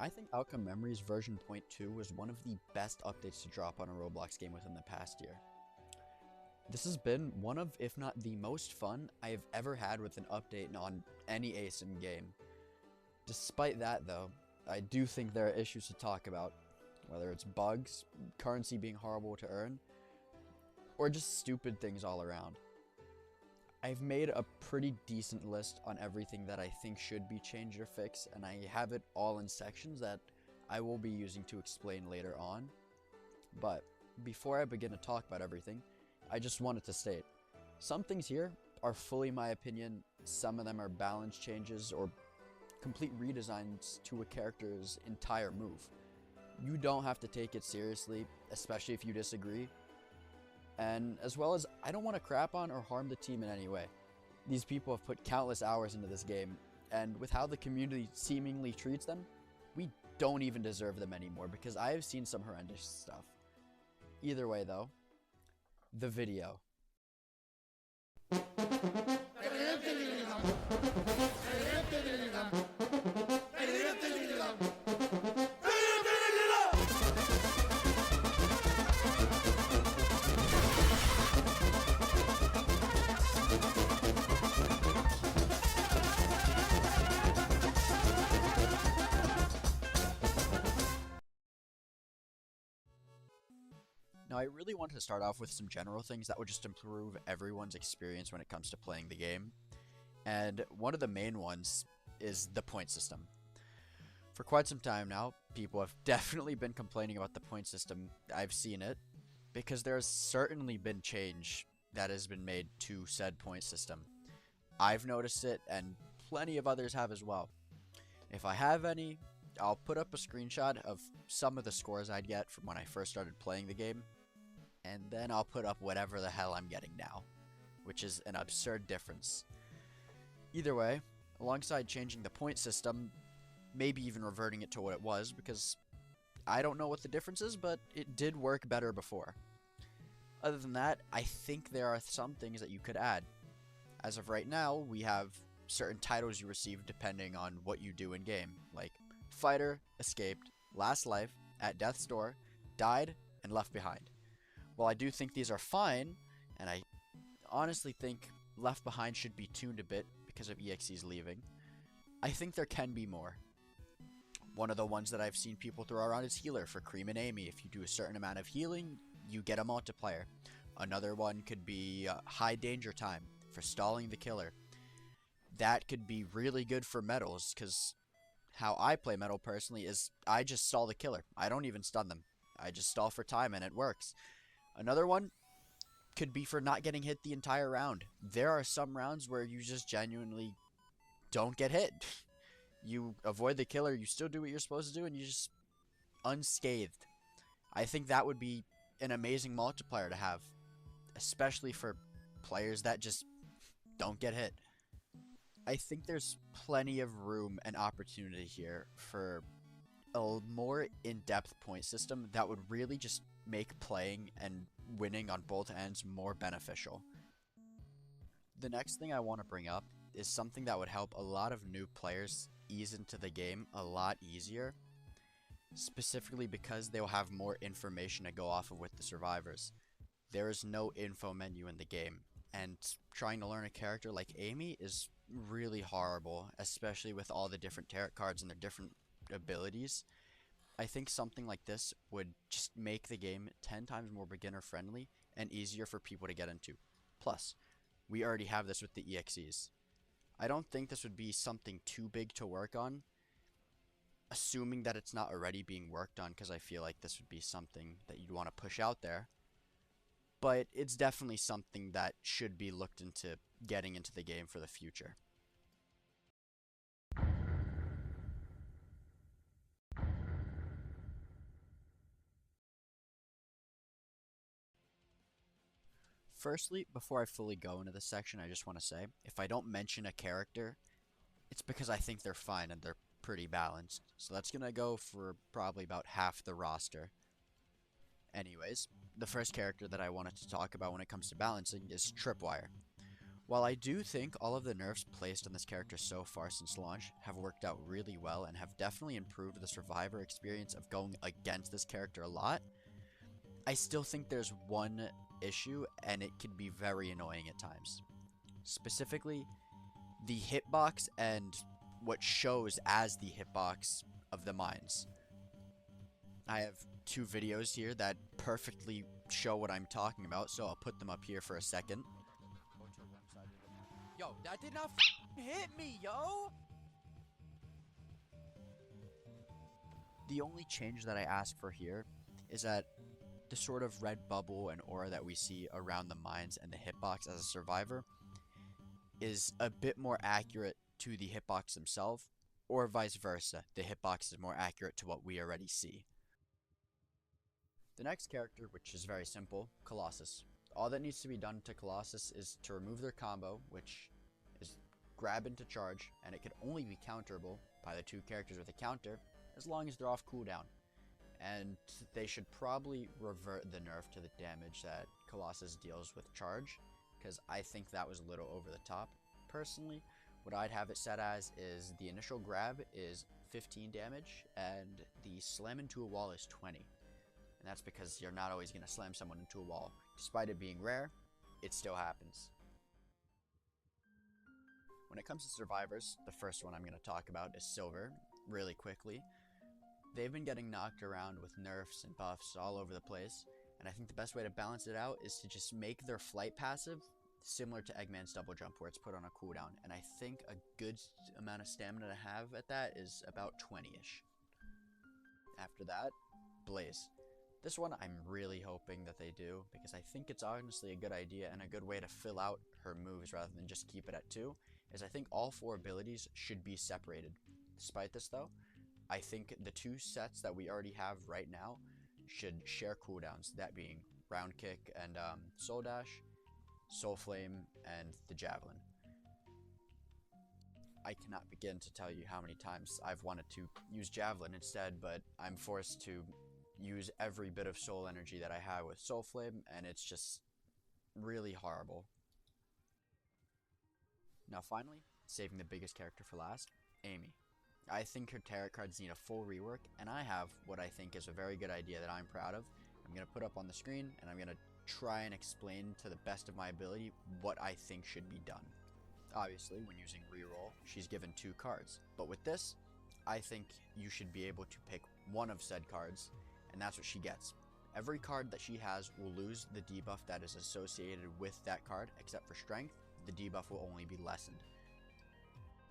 I think Outcome Memories version .2 was one of the best updates to drop on a Roblox game within the past year. This has been one of, if not the most fun I have ever had with an update on any ASIM game. Despite that though, I do think there are issues to talk about, whether it's bugs, currency being horrible to earn, or just stupid things all around. I've made a pretty decent list on everything that I think should be changed or fixed, and I have it all in sections that I will be using to explain later on. But before I begin to talk about everything, I just wanted to state, some things here are fully my opinion, some of them are balance changes or complete redesigns to a character's entire move. You don't have to take it seriously, especially if you disagree. And as well as, I don't want to crap on or harm the team in any way. These people have put countless hours into this game, and with how the community seemingly treats them, we don't even deserve them anymore because I have seen some horrendous stuff. Either way though, the video. Now, I really wanted to start off with some general things that would just improve everyone's experience when it comes to playing the game. And one of the main ones is the point system. For quite some time now, people have definitely been complaining about the point system. I've seen it, because there's certainly been change that has been made to said point system. I've noticed it, and plenty of others have as well. If I have any, I'll put up a screenshot of some of the scores I'd get from when I first started playing the game, and then I'll put up whatever the hell I'm getting now, which is an absurd difference. Either way, alongside changing the point system, maybe even reverting it to what it was, because I don't know what the difference is, but it did work better before. Other than that, I think there are some things that you could add. As of right now, we have certain titles you receive depending on what you do in game, like Fighter, Escaped, Last Life, At Death's Door, Died, and Left Behind. While I do think these are fine, and I honestly think Left Behind should be tuned a bit because of EXE's leaving, I think there can be more. One of the ones that I've seen people throw around is Healer for Cream and Amy. If you do a certain amount of healing, you get a multiplier. Another one could be High Danger Time for stalling the killer. That could be really good for medals, because how I play Metal personally is I just stall the killer. I don't even stun them. I just stall for time and it works. Another one could be for not getting hit the entire round. There are some rounds where you just genuinely don't get hit. You avoid the killer, you still do what you're supposed to do, and you just unscathed. I think that would be an amazing multiplier to have, especially for players that just don't get hit. I think there's plenty of room and opportunity here for a more in-depth point system that would really just make playing and winning on both ends more beneficial. The next thing I want to bring up is something that would help a lot of new players ease into the game a lot easier, specifically because they'll have more information to go off of with the survivors. There is no info menu in the game, and trying to learn a character like Amy is really horrible, especially with all the different tarot cards and their different abilities. I think something like this would just make the game 10 times more beginner friendly and easier for people to get into. Plus, we already have this with the EXEs. I don't think this would be something too big to work on, assuming that it's not already being worked on, because I feel like this would be something that you'd want to push out there. But it's definitely something that should be looked into getting into the game for the future. Firstly, before I fully go into this section, I just want to say, if I don't mention a character, it's because I think they're fine and they're pretty balanced. So that's going to go for probably about half the roster. Anyways, the first character that I wanted to talk about when it comes to balancing is Tripwire. While I do think all of the nerfs placed on this character so far since launch have worked out really well and have definitely improved the survivor experience of going against this character a lot, I still think there's one issue, and it can be very annoying at times. Specifically, the hitbox and what shows as the hitbox of the mines. I have two videos here that perfectly show what I'm talking about, so I'll put them up here for a second. Yo, that did not hit me, yo! The only change that I ask for here is that the sort of red bubble and aura that we see around the mines and the hitbox as a survivor is a bit more accurate to the hitbox themselves, or vice versa. The hitbox is more accurate to what we already see. The next character, which is very simple, Colossus. All that needs to be done to Colossus is to remove their combo, which is grab into charge, and it can only be counterable by the two characters with a counter, as long as they're off cooldown. And they should probably revert the nerf to the damage that Colossus deals with charge, because I think that was a little over the top. Personally, what I'd have it set as is the initial grab is 15 damage, and the slam into a wall is 20. And that's because you're not always going to slam someone into a wall. Despite it being rare, it still happens. When it comes to survivors, the first one I'm going to talk about is Silver, really quickly. They've been getting knocked around with nerfs and buffs all over the place, and I think the best way to balance it out is to just make their flight passive similar to Eggman's double jump, where it's put on a cooldown, and I think a good amount of stamina to have at that is about 20-ish. After that, Blaze. This one I'm really hoping that they do, because I think it's honestly a good idea and a good way to fill out her moves rather than just keep it at 2, is I think all 4 abilities should be separated. Despite this though, I think the 2 sets that we already have right now should share cooldowns, that being Round Kick and Soul Dash, Soul Flame, and the Javelin. I cannot begin to tell you how many times I've wanted to use Javelin instead, but I'm forced to use every bit of soul energy that I have with Soul Flame, and it's just really horrible. Now finally, saving the biggest character for last, Amy. I think her tarot cards need a full rework, and I have what I think is a very good idea that I'm proud of. I'm going to put up on the screen, and I'm going to try and explain to the best of my ability what I think should be done. Obviously, when using reroll, she's given 2 cards, but with this, I think you should be able to pick one of said cards, and that's what she gets. Every card that she has will lose the debuff that is associated with that card, except for strength. The debuff will only be lessened.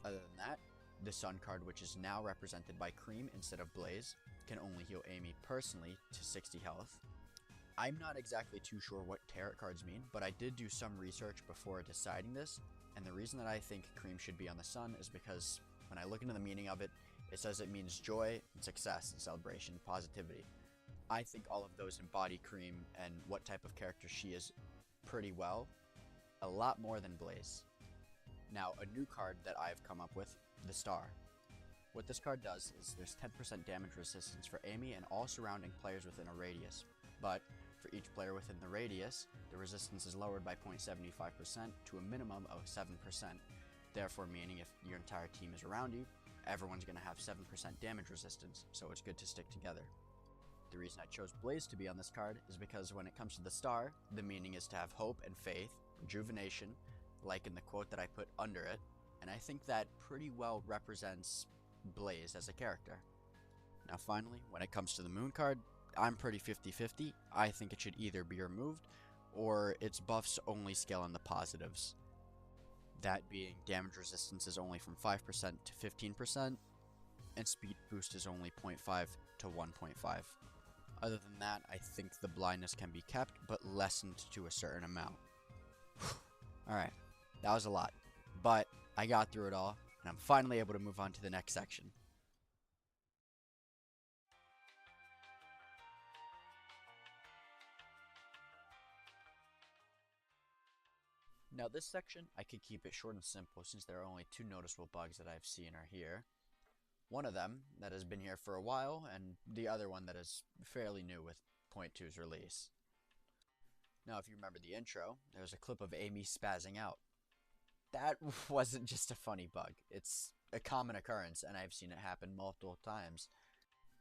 Other than that, the Sun card, which is now represented by Cream instead of Blaze, can only heal Amy personally to 60 health. I'm not exactly too sure what tarot cards mean, but I did do some research before deciding this, and the reason that I think Cream should be on the Sun is because when I look into the meaning of it, it says it means joy, and success, and celebration, positivity. I think all of those embody Cream and what type of character she is pretty well, a lot more than Blaze. Now, a new card that I've come up with, the Star. What this card does is there's 10% damage resistance for Amy and all surrounding players within a radius, but for each player within the radius, the resistance is lowered by 0.75% to a minimum of 7%, therefore meaning if your entire team is around you, everyone's going to have 7% damage resistance, so it's good to stick together. The reason I chose Blaze to be on this card is because when it comes to the Star, the meaning is to have hope and faith, rejuvenation, like in the quote that I put under it, and I think that pretty well represents Blaze as a character. Now finally, when it comes to the Moon card, I'm pretty 50-50. I think it should either be removed, or its buffs only scale on the positives. That being damage resistance is only from 5% to 15%, and speed boost is only 0.5 to 1.5. Other than that, I think the blindness can be kept, but lessened to a certain amount. Alright, that was a lot, but I got through it all, and I'm finally able to move on to the next section. Now this section, I could keep it short and simple since there are only 2 noticeable bugs that I've seen are here. One of them that has been here for a while, and the other one that is fairly new with 0.2's release. Now if you remember the intro, there's a clip of Amy spazzing out. That wasn't just a funny bug. It's a common occurrence, and I've seen it happen multiple times.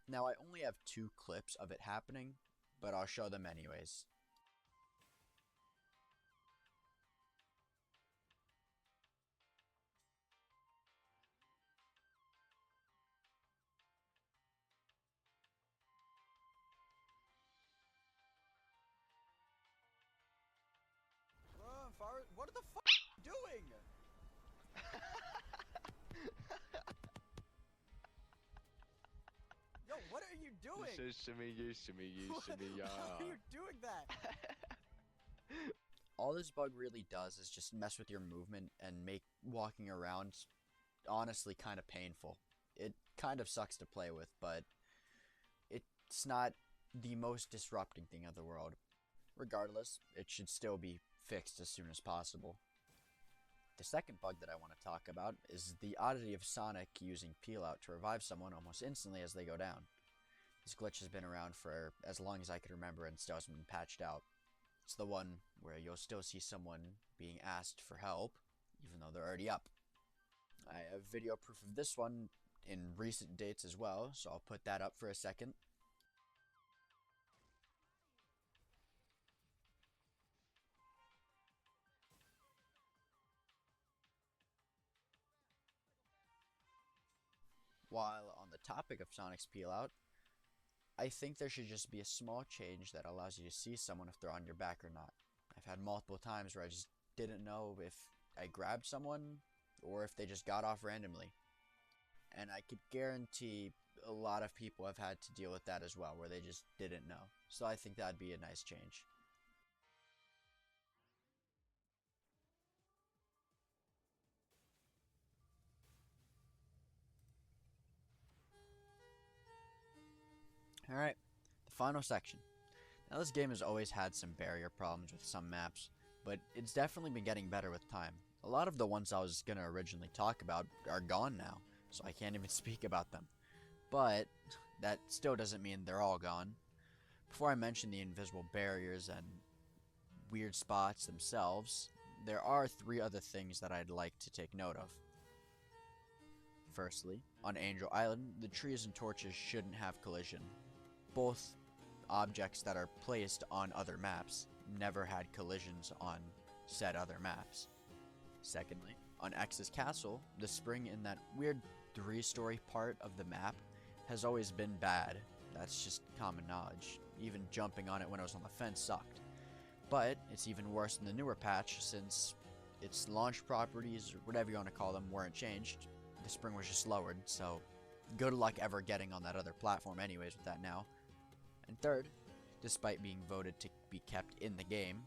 Now, I only have 2 clips of it happening, but I'll show them anyways. What are the f doing? Yo, what are you doing? How are you doing that? All this bug really does is just mess with your movement and make walking around honestly kind of painful. It kind of sucks to play with, but it's not the most disrupting thing of the world. Regardless, it should still be fixed as soon as possible. The second bug that I want to talk about is the oddity of Sonic using Peel Out to revive someone almost instantly as they go down. This glitch has been around for as long as I can remember and still hasn't been patched out. It's the one where you'll still see someone being asked for help, even though they're already up. I have video proof of this one in recent dates as well, so I'll put that up for a second. While on the topic of Sonic's Peel Out, I think there should just be a small change that allows you to see someone if they're on your back or not. I've had multiple times where I just didn't know if I grabbed someone or if they just got off randomly. And I could guarantee a lot of people have had to deal with that as well, where they just didn't know. So I think that'd be a nice change. Alright, the final section. Now this game has always had some barrier problems with some maps, but it's definitely been getting better with time. A lot of the ones I was going to originally talk about are gone now, so I can't even speak about them. But that still doesn't mean they're all gone. Before I mention the invisible barriers and weird spots themselves, there are 3 other things that I'd like to take note of. Firstly, on Angel Island, the trees and torches shouldn't have collision. Both objects that are placed on other maps never had collisions on said other maps. Secondly, on X's castle, the spring in that weird 3-story part of the map has always been bad. That's just common knowledge. Even jumping on it when I was on the fence sucked. But it's even worse in the newer patch since its launch properties, or whatever you want to call them, weren't changed. The spring was just lowered, so good luck ever getting on that other platform anyways with that now. And third, despite being voted to be kept in the game,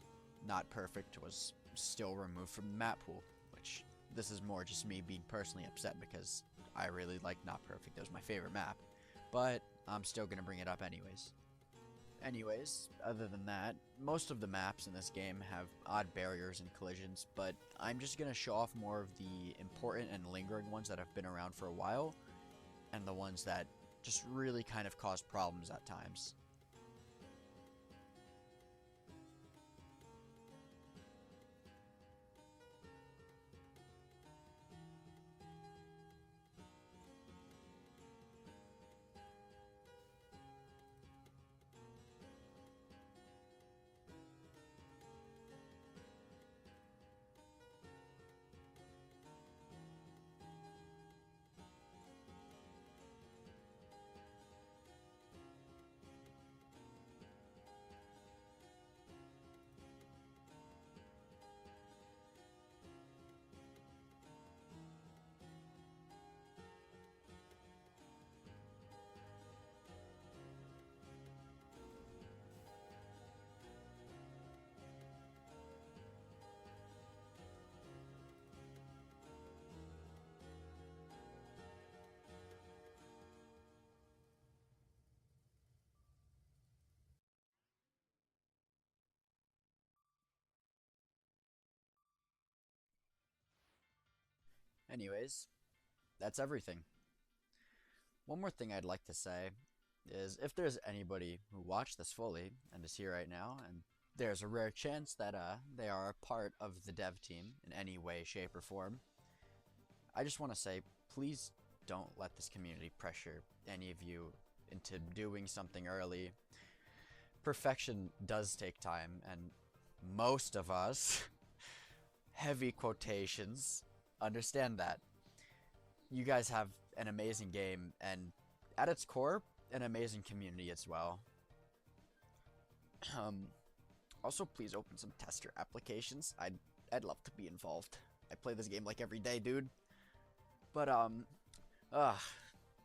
Not Perfect was still removed from the map pool, which this is more just me being personally upset because I really like Not Perfect. It was my favorite map, but I'm still going to bring it up anyways. Anyways, other than that, most of the maps in this game have odd barriers and collisions, but I'm just going to show off more of the important and lingering ones that have been around for a while, and the ones that just really kind of cause problems at times. Anyways, that's everything. One more thing I'd like to say is if there's anybody who watched this fully and is here right now and there's a rare chance that they are a part of the dev team in any way, shape, or form. I just want to say, please don't let this community pressure any of you into doing something early. Perfection does take time, and most of us, heavy quotations, understand that. You guys have an amazing game, and at its core, an amazing community as well. Also, please open some tester applications. I'd love to be involved. I play this game like every day, dude. But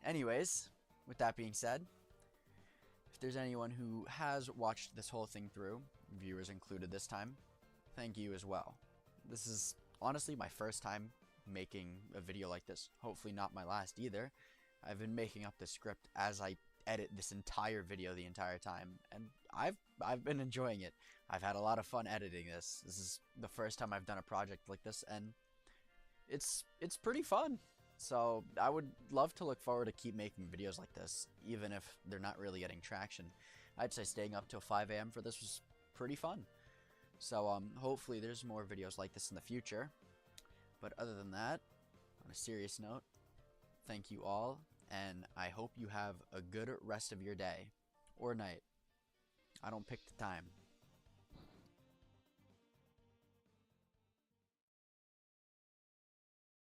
anyways, with that being said, if there's anyone who has watched this whole thing through, viewers included this time, thank you as well. This is honestly my first time making a video like this. Hopefully not my last either. I've been making up the script as I edit this entire video the entire time, and I've been enjoying it. I've had a lot of fun editing this. This is the first time I've done a project like this, and it's pretty fun. So I would love to look forward to keep making videos like this, even if they're not really getting traction. I'd say staying up till 5 a.m. for this was pretty fun. So hopefully there's more videos like this in the future. But other than that, on a serious note, thank you all, and I hope you have a good rest of your day or night. I don't pick the time.